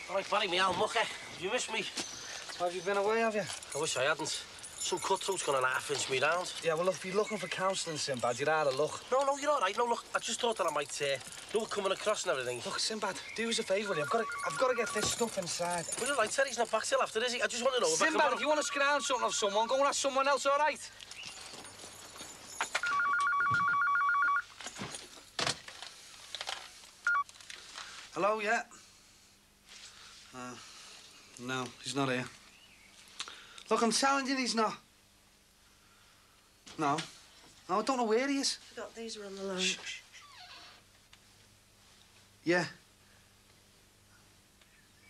All right, Barry, me old mucker. You missed me. Have you been away, have you? I wish I hadn't. Some cutthroat's gone and half-inch me round. Yeah, well, look, if you're looking for counselling, Sinbad, you're out of luck. No, you're all right. No, look, I just thought that I might, coming across and everything. Look, Sinbad, do us a favour, will you? I've got to get this stuff inside. Well, you're right, Terry's not back till after, is he? I just want to know if Sinbad, if you want to scrounge something off someone, go and ask someone else, all right? Hello, yeah? No, he's not here. Look, I'm telling you he's not. No, I don't know where he is. I forgot these were on the line. Shh. Yeah.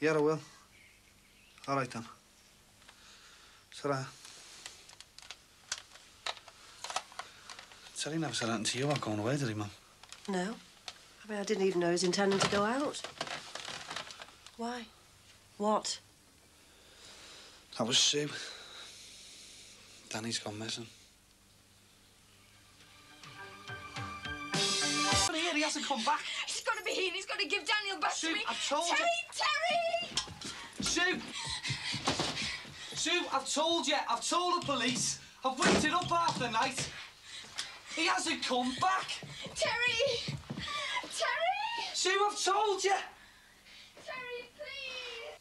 Yeah, I will. All right, then. Ta-ra. Terry never said anything to you about going away, did he, Mum? No. I mean, I didn't even know he was intending to go out. Why? What? That was Sue. Danny's gone missing. But here, he hasn't come back. He's got to be here and he's got to give Daniel back Sue, to me. I've told you. Terry! Sue! Sue, I've told you. I've told the police. I've waited up half the night. He hasn't come back. Terry! Terry! Sue, I've told you. Terry, please!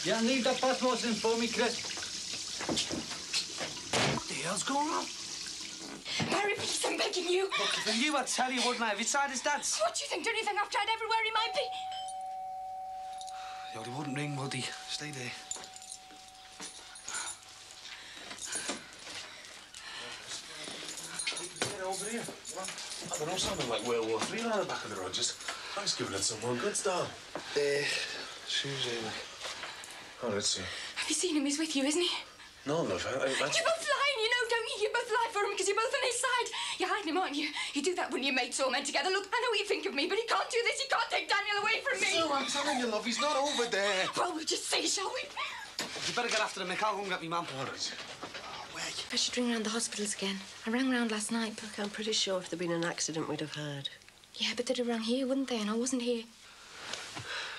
Yeah, leave that passport in for me, Chris. What the hell's going on? Barry, please, I'm begging you. Look, if I knew, I'd tell you, wouldn't I? Have you tried his dad's? What do you think? Don't you think I've tried everywhere he might be? Yo, he wouldn't ring, would he? Stay there. Over here. I don't know, something like World War III around the back of the road. I was giving it some more good stuff. Sue's here. Oh, let's see. Have you seen him? He's with you, isn't he? No, love, You're both lying, you know, don't you? You both lie for him because you're both on his side. You're hiding him, aren't you? You do that when you mates all men together. Look, I know what you think of me, but he can't do this. He can't take Daniel away from me. No, I'm telling you, love, he's not over there. Well, we'll just see, shall we? You better get after him, Mick. I'll go and get me mum. All right. I should ring round the hospitals again. I rang round last night. Look, I'm pretty sure if there'd been an accident, we'd have heard. Yeah, but they'd have rung here, wouldn't they? And I wasn't here.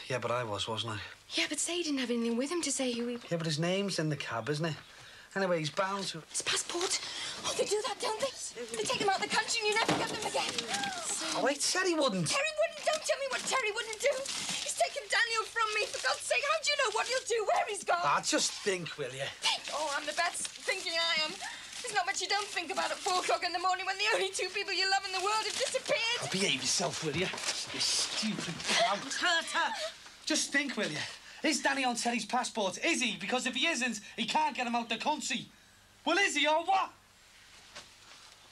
Yeah, but I wasn't I? Yeah, but say he didn't have anything with him to say who he... Yeah, but his name's in the cab, isn't it? Anyway, he's bound to... His passport. Oh, they do that, don't they? They take him out of the country and you never get them again. Oh, wait, said he wouldn't. Terry wouldn't. Don't tell me what Terry wouldn't do. He's taken Daniel from me. For God's sake, how do you know what he'll do, where he's gone? Ah, just think, will you? Think? Oh, I'm the best thinking I am. There's not much you don't think about at 4 o'clock in the morning when the only 2 people you love in the world have disappeared. Oh, behave yourself, will you? You stupid cow. Just think, will you? Is Danny on Terry's passport? Is he? Because if he isn't, he can't get him out the country. Well, is he or what?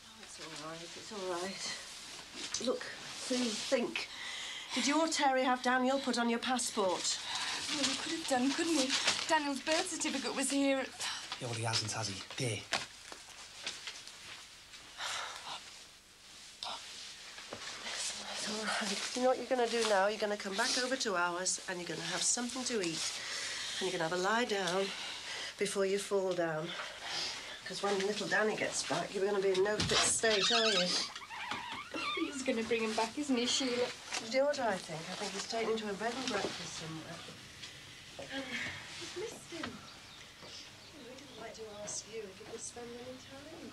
Oh, it's all right. It's all right. Look, see, think. Did you or Terry have Daniel put on your passport? Well, we could have done, couldn't we? Daniel's birth certificate was here. Yeah, well, he hasn't, has he? There. It's all right. You know what you're going to do now? You're going to come back over to ours and you're going to have something to eat. And you're going to have a lie down before you fall down. Because when little Danny gets back, you're going to be in no fit state, are you? He's going to bring him back, isn't he, Sheila? You know what I think? I think he's taken him to a bed and breakfast somewhere. And he's missed him. We didn't like to ask you if you could spend any time with him.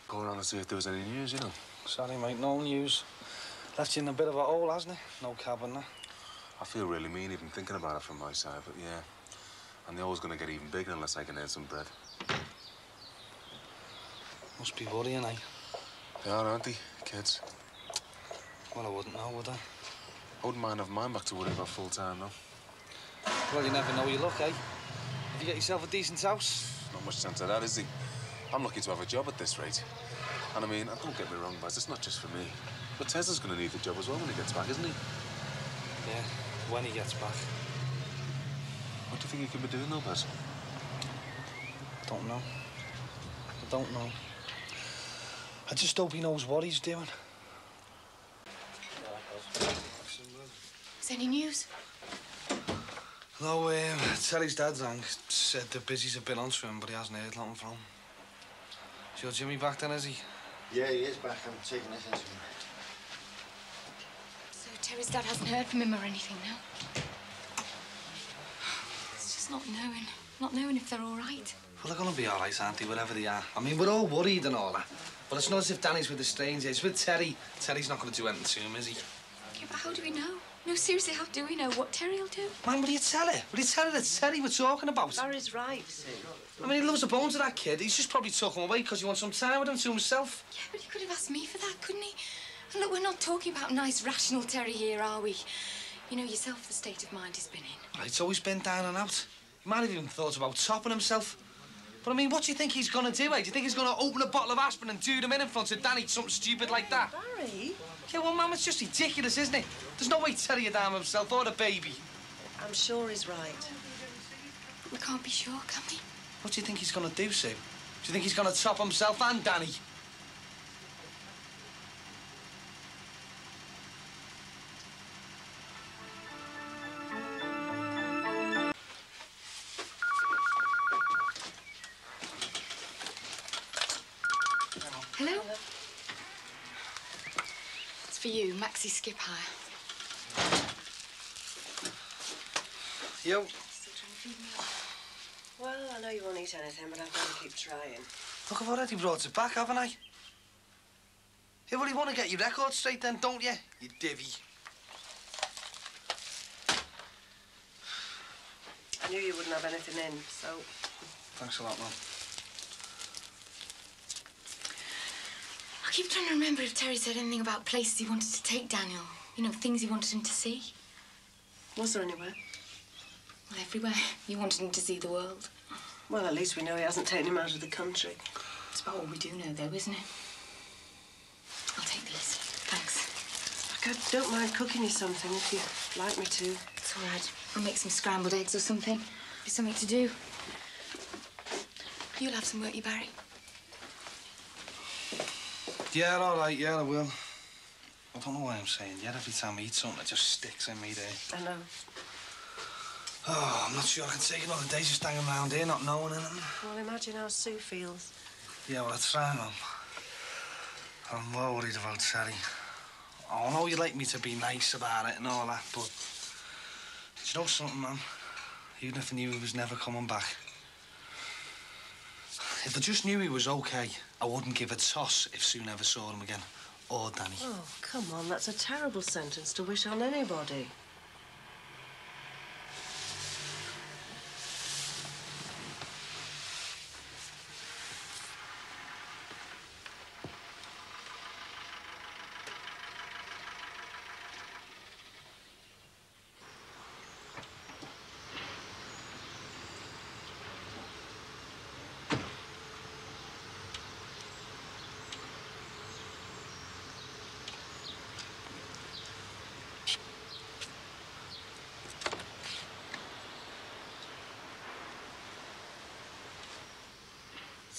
Go around and see if there was any news, you know. Sorry, mate, no news. Left you in a bit of a hole, hasn't it? No cab and that. I feel really mean even thinking about it from my side, but yeah. And the hole's going to get even bigger unless I can earn some bread. Must be worrying, eh? They are, aren't they, kids? Well, I wouldn't know, would I? I wouldn't mind having mine back to worry about full time, though. Well, you never know your luck, eh? If you get yourself a decent house... Not much chance of that, is he? I'm lucky to have a job at this rate. And I mean, don't get me wrong, Baz, it's not just for me. But Tez's going to need the job as well when he gets back, isn't he? Yeah, when he gets back. What do you think he could be doing, though, Baz? I don't know. I don't know. I just hope he knows what he's doing. Is there any news? No, Terry's dad rang. Said the busies have been on to him, but he hasn't heard nothing from him. Is your Jimmy back then, is he? Yeah, he is back. I'm taking this into him. So Terry's dad hasn't heard from him or anything now? It's just not knowing if they're all right. Well, they're gonna be all right, aren't they, wherever they are? I mean, we're all worried and all that. But it's not as if Danny's with a stranger. It's with Terry. Terry's not gonna do anything to him, is he? Yeah, but how do we know? No, seriously, how do we know what Terry will do? Man, will you tell her? Will you tell her that Terry we're talking about? Barry's right, Sue. I mean, he loves the bones of that kid. He's just probably took him away because he wants some time with him to himself. Yeah, but he could have asked me for that, couldn't he? And look, we're not talking about nice, rational Terry here, are we? You know yourself the state of mind he's been in. Well, it's always been down and out. He might have even thought about topping himself. But, I mean, what do you think he's gonna do, eh? Do you think he's gonna open a bottle of aspirin and do them in front of Danny, something stupid like that? Barry? Yeah, well, Mum, it's just ridiculous, isn't it? There's no way Terry would harm himself or the baby. I'm sure he's right. We can't be sure, can we? What do you think he's gonna do, Sue? Do you think he's gonna top himself and Danny? Hello? It's for you, Maxi Skip Hire. Yo. Still trying to feed me up? Well, I know you won't eat anything, but I've got to keep trying. Look, I've already brought it back, haven't I? Yeah, well, you want to get your record straight then, don't you? You divvy. I knew you wouldn't have anything in, so... Thanks a lot, Mum. I keep trying to remember if Terry said anything about places he wanted to take Daniel. You know, things he wanted him to see. Was there anywhere? Well, everywhere. You wanted him to see the world. Well, at least we know he hasn't taken him out of the country. It's about all we do know, though, isn't it? I'll take these. Thanks. Look, I don't mind cooking you something if you'd like me to. It's all right. I'll make some scrambled eggs or something. Be something to do. You'll have some, won't you, Barry? Yeah, all right, yeah, I will. I don't know why I'm saying yeah. Every time I eat something, it just sticks in me there. I know. Oh, I'm not sure I can take another day just hanging around here, not knowing anything. Well, imagine how Sue feels. Yeah, well, I try, Mum. I'm more worried about Terry. I know you'd like me to be nice about it and all that, but... Do you know something, Mum? Even if I knew he was never coming back, if I just knew he was okay, I wouldn't give a toss if Sue never saw him again. Or Danny. Oh, come on, that's a terrible sentence to wish on anybody.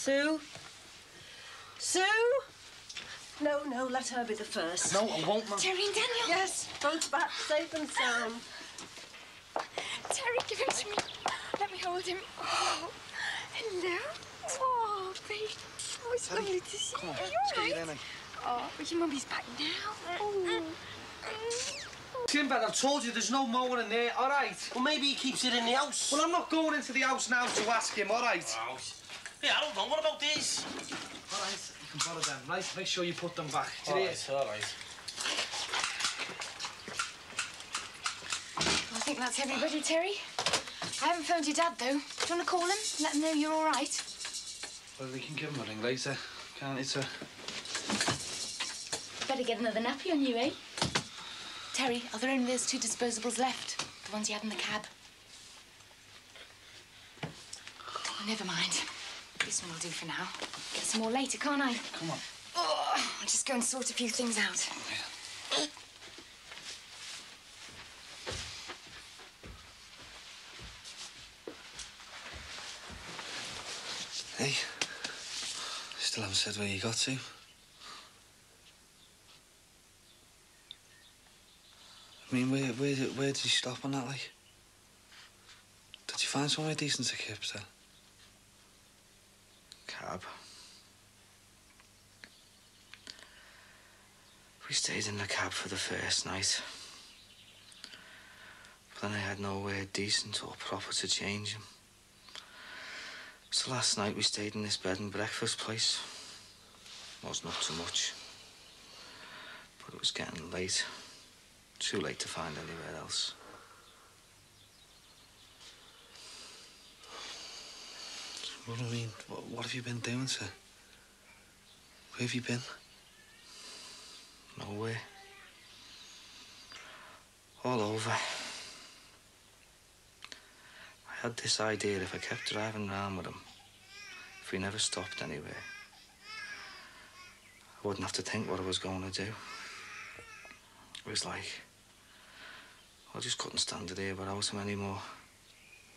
Sue? Sue? No, no, let her be the first. No, I won't, Mum. Terry and Daniel. Yes, both back, safe and sound. Terry, give him to me. Let me hold him. Oh, hello. Oh, babe. Oh, it's Terry, lovely to see come on, you. let's You're get all in right. it. Oh, but your mummy's back now. Oh. Timber, I've told you there's no mower in there, all right? Well, maybe he keeps it in the house. Well, I'm not going into the house now to ask him, all right? Oh, yeah, I don't know. What about this? All right, you can borrow them, right? Make sure you put them back. Do you All hear? right, all right. I think that's everybody, Terry. I haven't phoned your dad, though. Do you want to call him? Let him know you're all right? Well, we can give him a ring later, can't it, sir? Better get another nappy on you, eh? Terry, are there only those two disposables left? The ones you had in the cab? Oh, never mind. This one will do for now. Get some more later, can't I? Come on. Oh, I'll just go and sort a few things out. Hey, still haven't said where you got to. I mean, where did you stop on that, like? find somewhere decent to keep, sir? Cab. We stayed in the cab for the first night. But then I had nowhere decent or proper to change him. So last night we stayed in this bed and breakfast place. Was not too much. But it was getting late. Too late to find anywhere else. What do you mean? What have you been doing, sir? Where have you been? Nowhere. All over. I had this idea if I kept driving round with him, if we never stopped anywhere, I wouldn't have to think what I was going to do. It was like, I just couldn't stand it here without him anymore.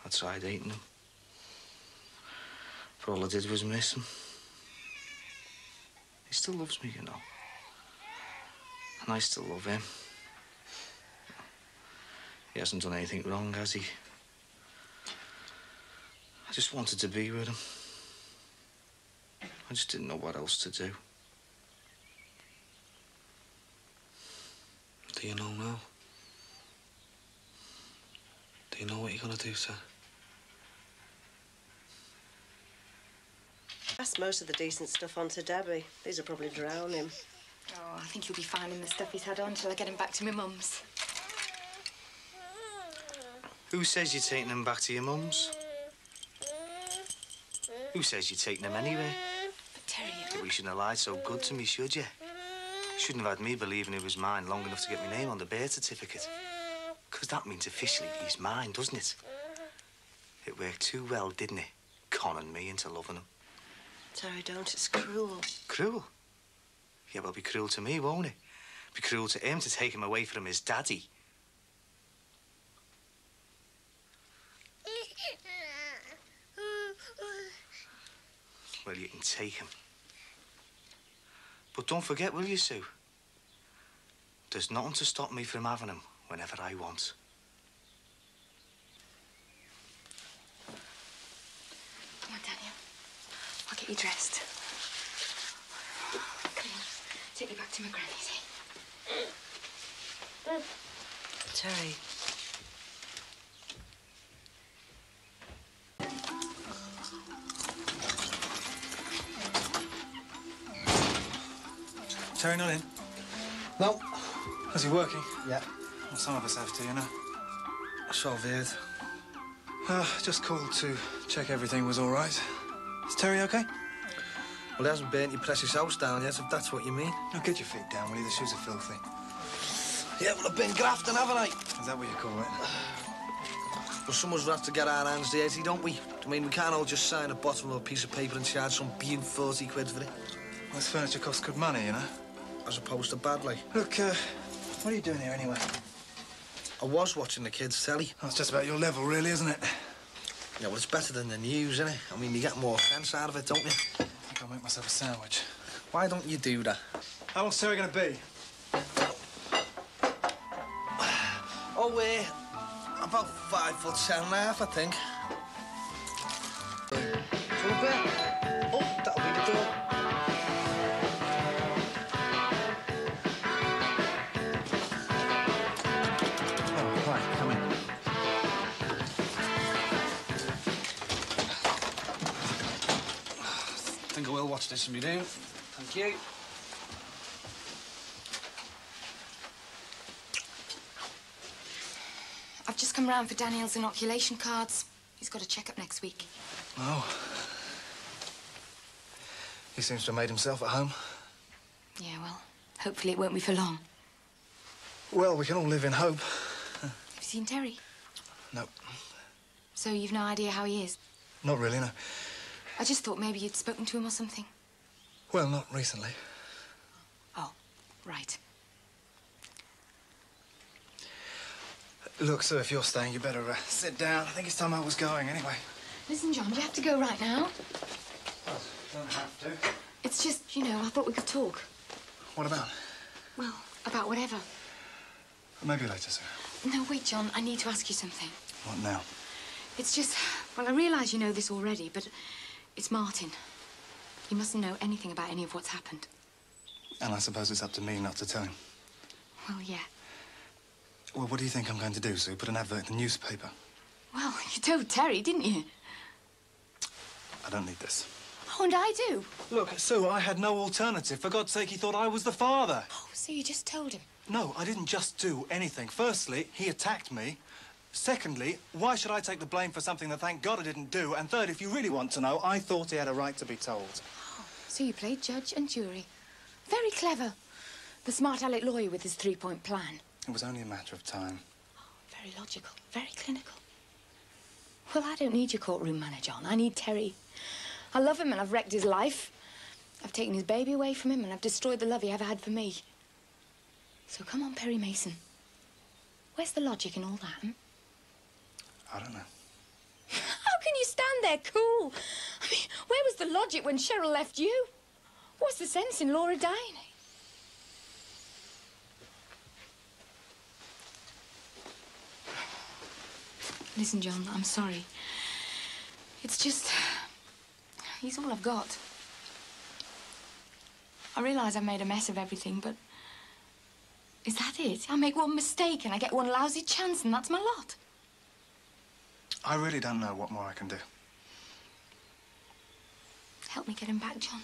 I tried hating him. But all I did was miss him. He still loves me, you know. And I still love him. He hasn't done anything wrong, has he? I just wanted to be with him. I just didn't know what else to do. Do you know now? Do you know what you're gonna do, sir? Pass most of the decent stuff on to Debbie. These will probably drown him. Oh, I think he'll be fine in the stuff he's had on till I get him back to my mum's. Who says you're taking him back to your mum's? Who says you're taking him anyway? But Terry... You shouldn't have lied so good to me, should you? You shouldn't have had me believing he was mine long enough to get my name on the birth certificate. Because that means officially he's mine, doesn't it? It worked too well, didn't it? Conning me into loving him. Terry, don't. It's cruel. Cruel? Yeah, well, be cruel to me, won't it? Be cruel to him to take him away from his daddy. Well, you can take him. But don't forget, will you, Sue? There's nothing to stop me from having him whenever I want. Come on, Daniel. I'll get you dressed. Come on. Take you back to my granny's, eh? Terry. Terry not in? No. Is he working? Yeah. Well, some of us have to, you know. So weird. Just called to check everything was all right. Is Terry okay? Well, he hasn't burnt your precious house down yet, if that's what you mean. Now get your feet down, will you? The shoes are filthy. Yeah, well, I've been grafting, haven't I? Is that what you call it? Well, someone's gonna have to get our hands dirty, don't we? I mean, we can't all just sign a bottom of a piece of paper and charge some beaut 40 quid for it. Well, this furniture costs good money, you know. As opposed to bad, like. Look, what are you doing here anyway? I was watching the kids' telly. That's just about your level, really, isn't it? Yeah, well, it's better than the news, isn't it? I mean, you get more sense out of it, don't you? I think I'll make myself a sandwich. Why don't you do that? How long's Terry gonna be? Oh, about 5'10.5", I think. Oh, that'll be the door. Oh, right, come in. I think I will watch this when we do. Thank you. I've just come round for Daniel's inoculation cards. He's got a checkup next week. Oh. He seems to have made himself at home. Yeah, well, hopefully it won't be for long. Well, we can all live in hope. Have you seen Terry? No, So you've no idea how he is? not really, no. I just thought maybe you'd spoken to him or something. Well, not recently. Oh, right. Look, sir, if you're staying, you better sit down. I think it's time I was going, anyway. Listen, John, do you have to go right now? Well, don't have to. It's just, you know, I thought we could talk. What about? Well, about whatever. Maybe later, sir. No, wait, John, I need to ask you something. What now? It's just... Well, I realise you know this already, but it's Martin. He mustn't know anything about any of what's happened. And I suppose it's up to me not to tell him. Well, yeah. Well, what do you think I'm going to do, Sue? Put an advert in the newspaper? Well, you told Terry, didn't you? I don't need this. Oh, and I do. Look, Sue, I had no alternative. For God's sake, he thought I was the father. Oh, so you just told him? No, I didn't just do anything. Firstly, he attacked me. Secondly, why should I take the blame for something that, thank God, I didn't do? And third, if you really want to know, I thought he had a right to be told. Oh, so you played judge and jury. Very clever. The smart aleck lawyer with his three-point plan. It was only a matter of time. Oh, very logical, very clinical. Well, I don't need your courtroom manner, John. I need Terry. I love him and I've wrecked his life. I've taken his baby away from him and I've destroyed the love he ever had for me. So come on, Perry Mason. Where's the logic in all that, hmm? I don't know. How can you stand there cool? I mean, where was the logic when Cheryl left you? What's the sense in Laura dying? Listen, John, I'm sorry. It's just... he's all I've got. I realise I've made a mess of everything, but... is that it? I make one mistake and I get one lousy chance and that's my lot. I really don't know what more I can do. Help me get him back, John.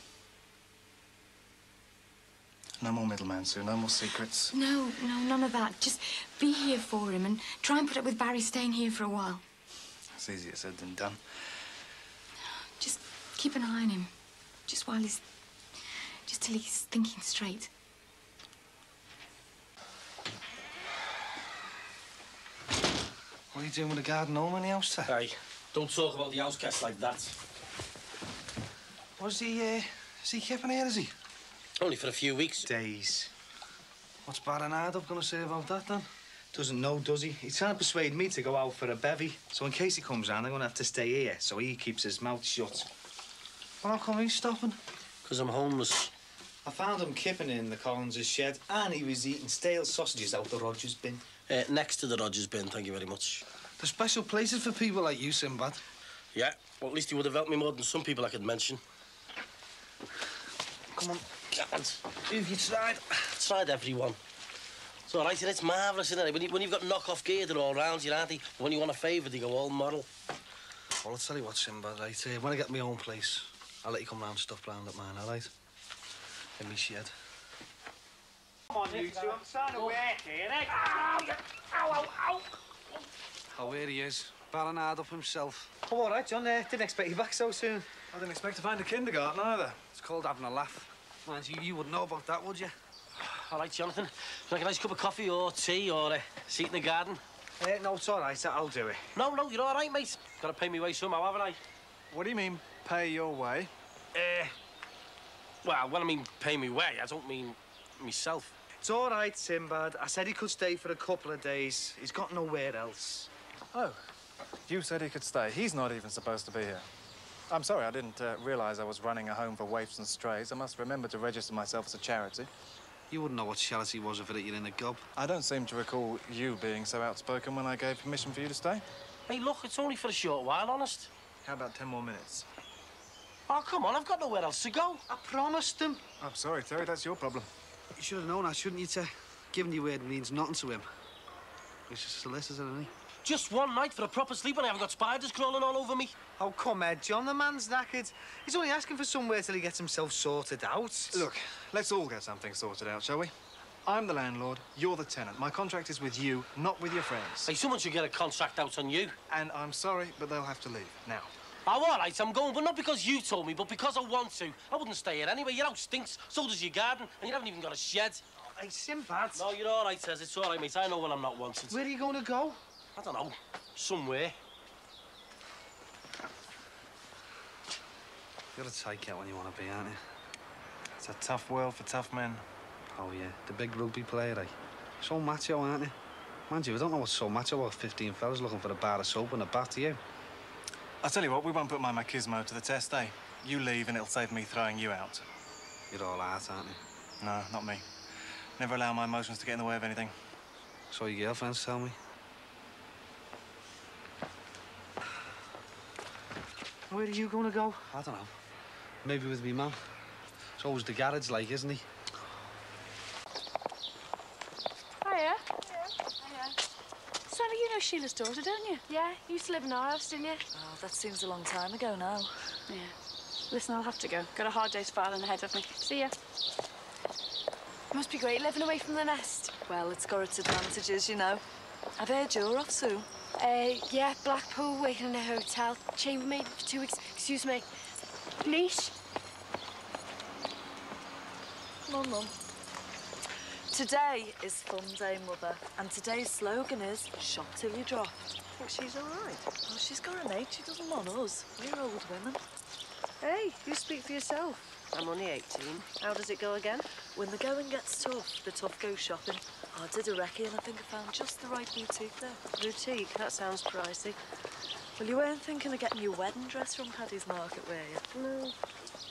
No more middleman, Sue. No more secrets. No, none of that. Just be here for him and try and put up with Barry staying here for a while. It's easier said than done. Just keep an eye on him. Just while he's... just till he's thinking straight. What are you doing with the garden home in the house, sir? Hey, don't talk about the house guests like that. Was he, is he keeping here, is he? Only for a few weeks. Days. What's Baranado gonna say about that, then? Doesn't know, does he? He's trying to persuade me to go out for a bevy. So in case he comes round, I'm going to have to stay here. So he keeps his mouth shut. Well, how come he's stopping? Because I'm homeless. I found him kipping in the Collins' shed, and he was eating stale sausages out the Rogers bin. Next to the Rogers bin, thank you very much. There's special places for people like you, Sinbad. Yeah, well, at least he would have helped me more than some people I could mention. Come on. Can't. Who've you tried? Tried everyone. It's all right, and it's marvellous, isn't it? When you've got knock-off gear, they're all round you, aren't they? When you want a favour, they go all moral. Well, I'll tell you what, Sinbad, right? When I get my own place, I'll let you come round and stuff round at mine, all right? In me shed. Come on, you two. I'm trying to work here, eh? Oh, here he is. Baranado up himself. Oh, all right, John. Didn't expect you back so soon. I didn't expect to find a kindergarten either. It's called having a laugh. Mind you wouldn't know about that, would you? All right, Jonathan. Would you like a nice cup of coffee or tea or a seat in the garden? No, it's all right. I'll do it. No, you're all right, mate. Got to pay me way somehow, haven't I? What do you mean, pay your way? Well, when I mean pay me way, I don't mean myself. It's all right, Sinbad. I said he could stay for a couple of days. He's got nowhere else. Oh, you said he could stay. He's not even supposed to be here. I'm sorry, I didn't realise I was running a home for waifs and strays. I must remember to register myself as a charity. You wouldn't know what charity was if it you're in the gob. I don't seem to recall you being so outspoken when I gave permission for you to stay. Hey, look, it's only for a short while, honest. How about 10 more minutes? Oh, come on, I've got nowhere else to go. I promised him. I'm sorry, Terry, that's your problem. You should have known that, shouldn't you, Ter? Giving your word means nothing to him. He's just a solicitor, isn't he? Just one night for a proper sleep and I haven't got spiders crawling all over me. Oh, come on, John. The man's knackered. He's only asking for somewhere till he gets himself sorted out. Look, let's all get something sorted out, shall we? I'm the landlord, you're the tenant. My contract is with you, not with your friends. Hey, someone should get a contract out on you. And I'm sorry, but they'll have to leave, now. Oh, all right, I'm going, but not because you told me, but because I want to. I wouldn't stay here anyway. Your house stinks, so does your garden, and you haven't even got a shed. Hey, Sinbad. No, you're all right, Tez. It's all right, mate. I know when I'm not wanted. Where are you going to go? I don't know. Somewhere. You're a tight cat when you want to be, aren't you? It's a tough world for tough men. Oh, yeah. The big rugby player, eh? So macho, aren't you? Mind you, I don't know what's so macho about 15 fellas looking for a bar of soap and a bath to you. I'll tell you what, we won't put my machismo to the test, eh? You leave and it'll save me throwing you out. You're all art, aren't you? No, not me. Never allow my emotions to get in the way of anything. So your girlfriends tell me. Where are you going to go? I don't know. Maybe with me mum. It's always the garage like, isn't he? Hiya. Sally, you know Sheila's daughter, don't you? Yeah, you used to live in our house, didn't you? Oh, that seems a long time ago now. Yeah. Listen, I'll have to go. Got a hard day's filing ahead of me. See ya. Must be great living away from the nest. Well, it's got its advantages, you know. I've heard you're off soon. Yeah, Blackpool, waiting in a hotel. Chambermaid for 2 weeks. Excuse me. Niche? Come on, Mum. Today is Fun Day, Mother, and today's slogan is shop till you drop. Think she's all right? Well, she's got an age, she doesn't want us. We're old women. Hey, you speak for yourself. I'm only 18. How does it go again? When the going gets tough, the tough go shopping. I did a recce and I think I found just the right boutique there. Boutique? That sounds pricey. Well, you weren't thinking of getting your wedding dress from Paddy's Market, were you? No.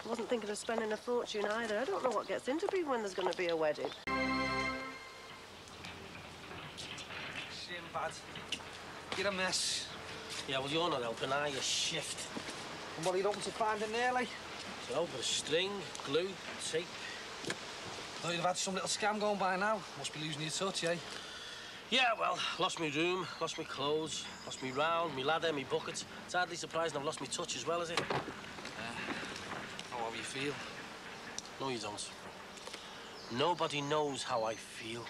I wasn't thinking of spending a fortune either. I don't know what gets into people when there's going to be a wedding. Sinbad, you're a mess. Yeah, well, you're not helping, are you? Shift. And what are you hoping to find in there, like? So, a bit of string, glue, tape. Thought you'd have had some little scam going by now. Must be losing your touch, eh? Yeah, well, lost my room, lost my clothes, lost my round, my ladder, my buckets. It's hardly surprising I've lost my touch as well, is it? How do you feel? No, you don't. Nobody knows how I feel.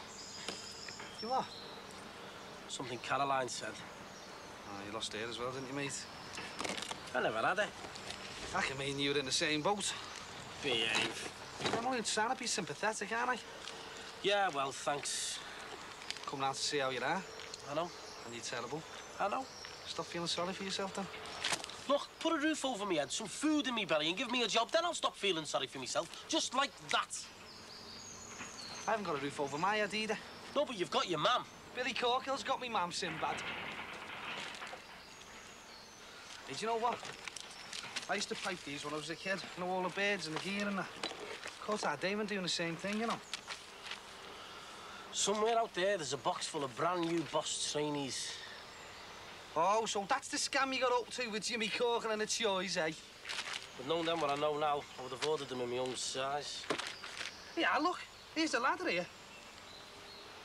You what? Something Caroline said. Oh, you lost her as well, didn't you, mate? I never had her. I can mean you were in the same boat. Behave. I'm only trying to be sympathetic, aren't I? Yeah, well, thanks. Come round to see how you are. I know. And you're terrible. I know. Stop feeling sorry for yourself, then. Look, put a roof over me head, some food in me belly, and give me a job. Then I'll stop feeling sorry for myself. Just like that. I haven't got a roof over my head either. No, but you've got your mum. Billy Corkill's got me mum, Sinbad. Hey, do you know what? I used to pipe these when I was a kid. You know, all the birds and the gear and that. Caught our Damon doing the same thing, you know. Somewhere out there's a box full of brand new boss trainees. Oh, so that's the scam you got up to with Jimmy Corkill and the choice, eh? But knowing them what I know now, I would have ordered them in my own size. Yeah, look, here's the ladder here.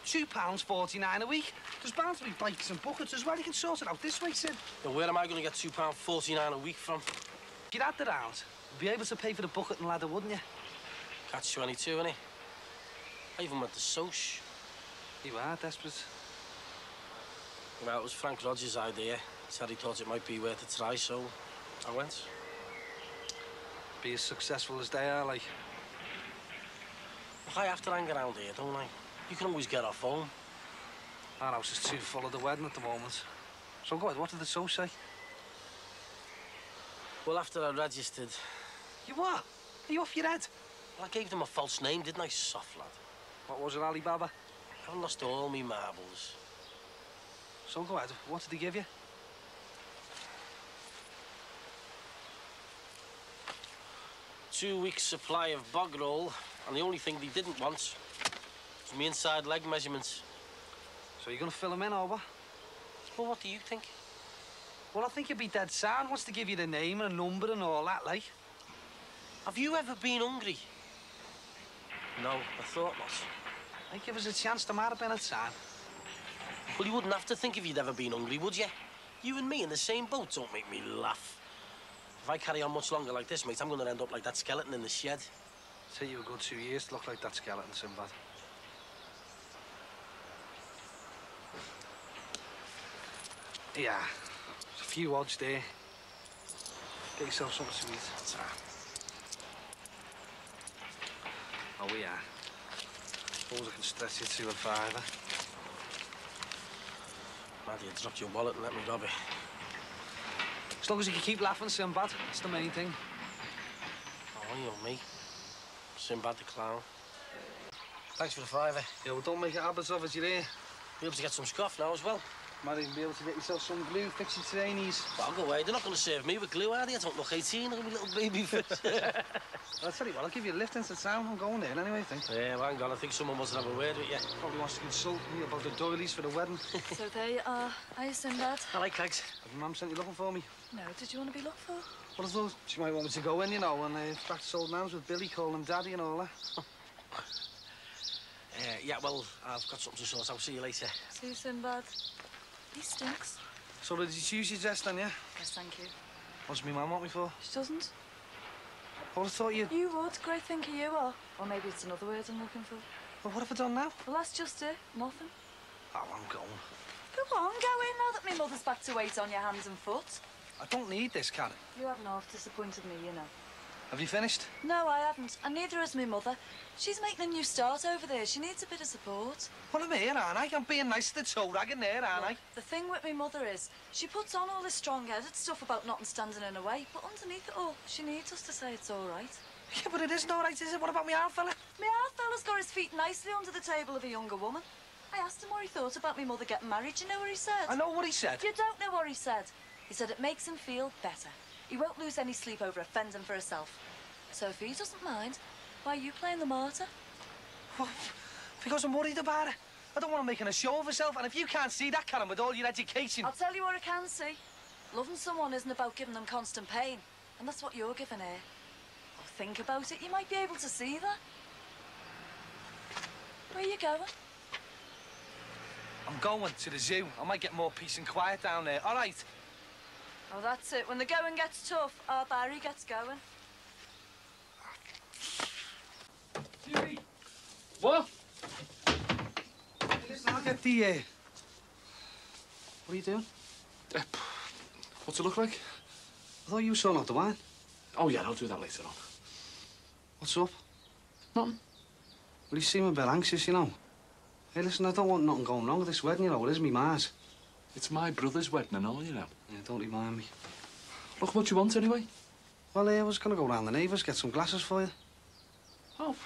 £2.49 a week. There's bound to be bikes and buckets as well. You can sort it out this way, Sid. Now, where am I going to get £2.49 a week from? If you'd had the round, you'd be able to pay for the bucket and ladder, wouldn't you? Catch-22, innit? I even went to Soch. You are desperate. Well, it was Frank Rogers' idea. He said he thought it might be worth a try, so I went. Be as successful as they are, like. Look, I have to hang around here, don't I? You can always get off home. Our house is too full of the wedding at the moment. So go ahead, what did the show say? Well, after I registered... You what? Are you off your head? Well, I gave them a false name, didn't I, soft lad? What was it, Alibaba? I haven't lost all me marbles. So go ahead, what did they give you? Two weeks' supply of bog roll, and the only thing they didn't want was me inside leg measurements. So you're gonna fill them in, or what? Well, what do you think? Well, I think you'd be dead sound. Wants to give you the name and a number and all that, like. Have you ever been hungry? No, I thought not. Hey, give us a chance, there might have been a time. Well, you wouldn't have to think if you'd ever been hungry, would you? You and me in the same boat don't make me laugh. If I carry on much longer like this, mate, I'm going to end up like that skeleton in the shed. Take you a good 2 years to look like that skeleton, Sinbad. Yeah, there's a few odds there. Get yourself something to eat. That's right. Oh, we are. Suppose I can stretch you to a fiver. Glad you dropped your wallet and let me rob it. As long as you can keep laughing, Sinbad, that's the main thing. Oh, you know me. Sinbad the clown. Thanks for the fiver. Yeah, well, don't make a habit of it, you hear? Be able to get some scoff now as well. Might even be able to get yourself some glue, fix your trainees. Well, I'll go away. They're not going to serve me with glue, are they? I don't look 18. I'm a little baby fish. I'll tell you what, I'll give you a lift into town. I'm going there anyway, I think. Yeah, well, hang on. I think someone wants to have a word with you. Probably wants to consult me about the doilies for the wedding. So there you are. Are you, Sinbad? I like eggs. Have your mum sent you looking for me? No, did you want to be looked for? Well, I thought she might want me to go in, you know, and practice old names with Billy, call him Daddy and all that. Yeah, well, I've got something to sort out. See you later. See you soon, Bad. He stinks. So did you choose your dress then, yeah? Yes, thank you. What's my mum want me for? She doesn't. Well, I thought you... You would. Great thinker you are. Or maybe it's another word I'm looking for. Well, what have I done now? Well, that's just it. Nothing. Oh, I'm going. Go on, go in now that my mother's back to wait on your hands and foot. I don't need this, Karen. You haven't half disappointed me, you know. Have you finished? No, I haven't. And neither has my mother. She's making a new start over there. She needs a bit of support. Well, I'm here, aren't I? I'm being nice to the toe ragging there, aren't I? The thing with my mother is, she puts on all this strong-headed stuff about nothing standing in her way, but underneath it all, she needs us to say it's all right. Yeah, but it isn't all right, is it? What about me old fella? My old fella's got his feet nicely under the table of a younger woman. I asked him what he thought about me mother getting married. Do you know what he said? I know what he said. You don't know what he said. He said it makes him feel better. He won't lose any sleep over offending for herself. So if he doesn't mind, why are you playing the martyr? Well, because I'm worried about her. I don't want her making a show of herself, and if you can't see that, Karen, with all your education... I'll tell you what I can see. Loving someone isn't about giving them constant pain, and that's what you're giving her. Oh, think about it. You might be able to see that. Where are you going? I'm going to the zoo. I might get more peace and quiet down there. All right? Oh, that's it. When the going gets tough, our Barry gets going. Jimmy! What? Listen, I'll get the... What are you doing? What's it look like? I thought you were sorting out the wine. Oh, yeah, I'll do that later on. What's up? Nothing. Well, you seem a bit anxious, you know. Hey, listen, I don't want nothing going wrong with this wedding, you know. It is me ma's. It's my brother's wedding and all, you know. Yeah, don't remind me. Look what you want, anyway. Well, I was going to go round the neighbours, get some glasses for you. Oh,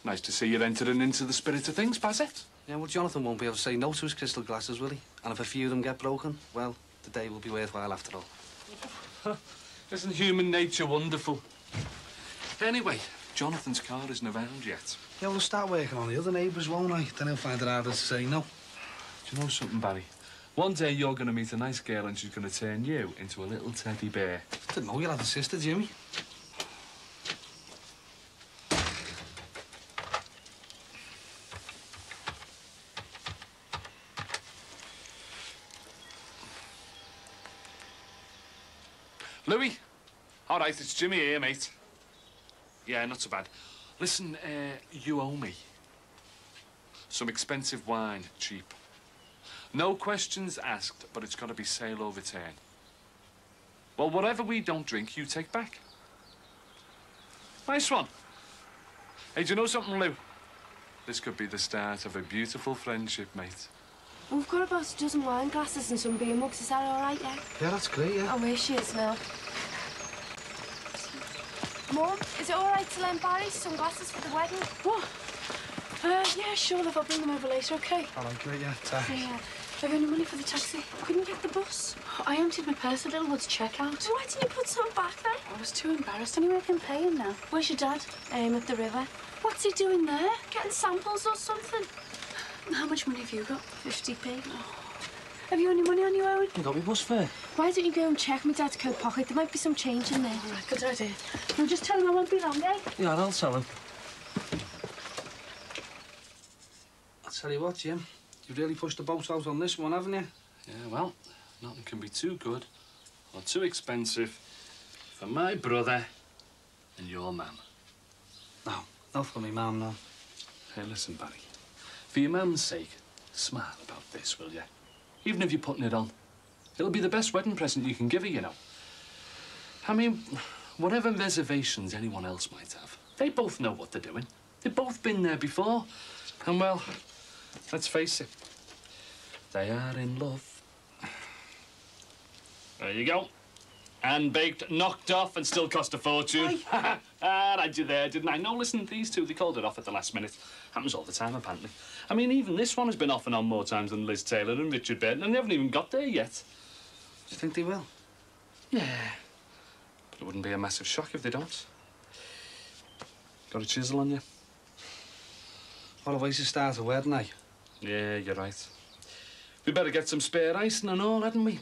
nice to see you entering into the spirit of things, Bassett. Yeah, well, Jonathan won't be able to say no to his crystal glasses, will he? And if a few of them get broken, well, the day will be worthwhile after all. Isn't human nature wonderful? Anyway, Jonathan's car isn't around yet. Yeah, well, I'll start working on the other neighbours, won't I? Then he'll find it harder to say no. Do you know something, Barry? One day you're going to meet a nice girl and she's going to turn you into a little teddy bear. Didn't know you had a sister, Jimmy. Louis? All right, it's Jimmy here, mate. Yeah, not so bad. Listen, you owe me. Some expensive wine, cheap. No questions asked, but it's got to be sale over turn. Well, whatever we don't drink, you take back. Nice one. Hey, do you know something, Lou? This could be the start of a beautiful friendship, mate. We've got about a dozen wine glasses and some beer mugs. Is that all right, yeah? Yeah, that's great, yeah. Oh, where she is now. Mum, is it all right to lend Barry some glasses for the wedding? What? Yeah, sure, love. I'll bring them over later, OK? All right, great, yeah. Have you any money for the taxi? Couldn't get the bus. I emptied my purse at Littlewood's checkout. Why didn't you put some back then? I was too embarrassed. Anyway, I can pay him now. Where's your dad? At the river. What's he doing there? Getting samples or something. How much money have you got? 50p. Oh. Have you any money on you, Owen? You got me bus fare. Why don't you go and check my dad's coat pocket? There might be some change in there. All right, good idea. You'll just tell him I won't be long, eh? Yeah, I'll tell him. I'll tell you what, Jim. You've really pushed the boat out on this one, haven't you? Yeah, well, nothing can be too good or too expensive for my brother and your mum. No, not for me, Mum, no. Hey, listen, Barry. For your mum's sake, smile about this, will you? Even if you're putting it on. It'll be the best wedding present you can give her, you know. I mean, whatever reservations anyone else might have, they both know what they're doing. They've both been there before. And, well, let's face it, they are in love. There you go. Hand-baked, knocked off, and still cost a fortune. I had you there, didn't I? No, listen, these two, they called it off at the last minute. Happens all the time, apparently. I mean, even this one has been off and on more times than Liz Taylor and Richard Burton, and they haven't even got there yet. Do you think they will? Yeah. But it wouldn't be a massive shock if they don't. Got a chisel on you? What a way to start a wedding, eh? Yeah, you're right. We better get some spare icing and all, hadn't we?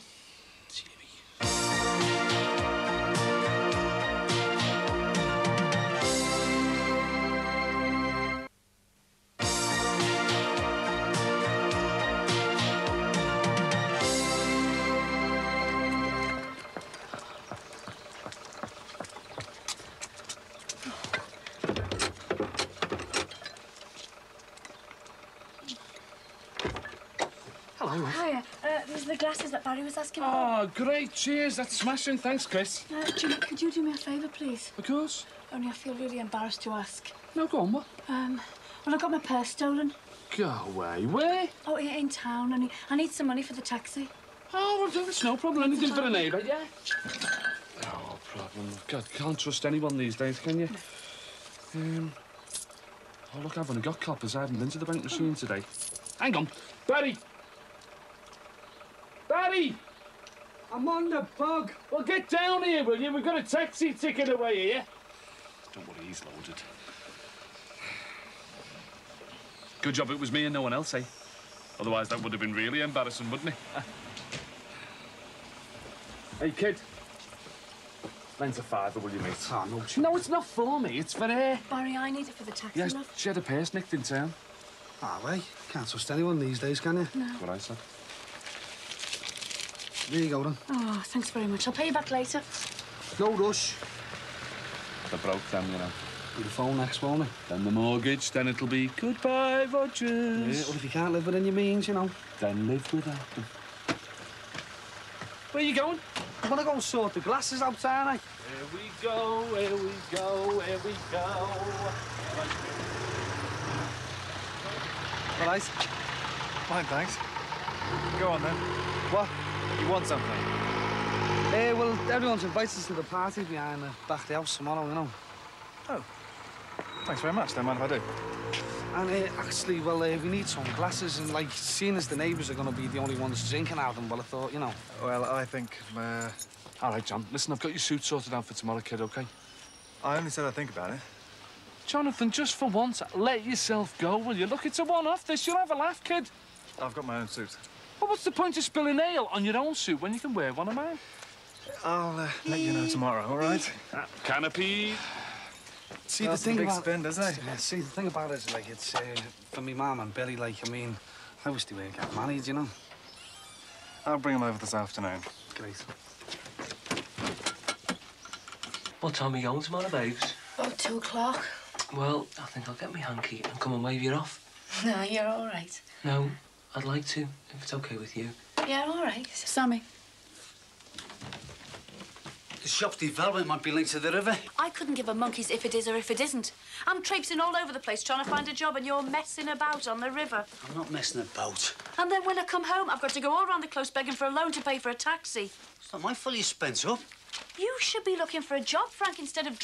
Jimmy. for the glasses that Barry was asking for. Oh, great. Cheers. That's smashing. Thanks, Chris. Jimmy, could you do me a favour, please? Of course. Only I feel really embarrassed to ask. No, go on, what? Well, I got my purse stolen. Go away. Where? Oh, in town, and I need some money for the taxi. Oh, well, it's no problem. Anything for a neighbour, yeah? No problem. God, can't trust anyone these days, can you? Oh, look, I've only got coppers. I haven't been to the bank machine today. Hang on. Barry! Barry! I'm on the bug. Well, get down here, will you? We've got a taxi ticket away here. Don't worry, he's loaded. Good job it was me and no one else, eh? Otherwise, that would have been really embarrassing, wouldn't it? Hey, kid. Lend a £5, will you, mate? Oh, no, no, it's not for me. It's for her. Barry, I need it for the taxi, Yes, love. she had a purse nicked in town. Ah, well, can't trust anyone these days, can you? No. That's what I said. There you go, then. Oh, thanks very much. I'll pay you back later. No rush. They're broke then, you know. With the phone next, won't it? Then the mortgage, then it'll be goodbye, Yeah, Rogers. well, if you can't live within your means, you know. Then live without them. Where are you going? I'm gonna go and sort the glasses out, aren't I? Here we go, here we go, here we go. All right. Fine, thanks. Go on, then. What? You want something? Well, everyone's invited to the party behind the back of the house tomorrow, you know. Oh. Thanks very much. Don't mind if I do. And actually, well, we need some glasses, and like, seeing as the neighbours are going to be the only ones drinking out of them, well, I thought, you know. Well, I think... All right, John. Listen, I've got your suit sorted out for tomorrow, kid, OK? I only said I'd think about it. Jonathan, just for once, let yourself go, will you? Look, it's a one-off. This, you'll have a laugh, kid. I've got my own suit. Well, what's the point of spilling ale on your own suit when you can wear one of mine? I'll let you know tomorrow, all right? Canopy. See, Well, the thing big about spend, isn't it? See, the thing about it is, like, it's for me mum and Billy. Like, I mean, I wish they weren't getting married, you know. I'll bring them over this afternoon. Great. What time are you going tomorrow, babes? Oh, 2 o'clock. Well, I think I'll get my hanky and come and wave you off. No, you're all right. No, I'd like to, if it's OK with you. Yeah, all right. Sammy. The shop's development might be linked to the river. I couldn't give a monkey's if it is or if it isn't. I'm traipsing all over the place trying to find a job and you're messing about on the river. I'm not messing about. And then when I come home, I've got to go all around the close begging for a loan to pay for a taxi. It's not my fault you spent up. You should be looking for a job, Frank, instead of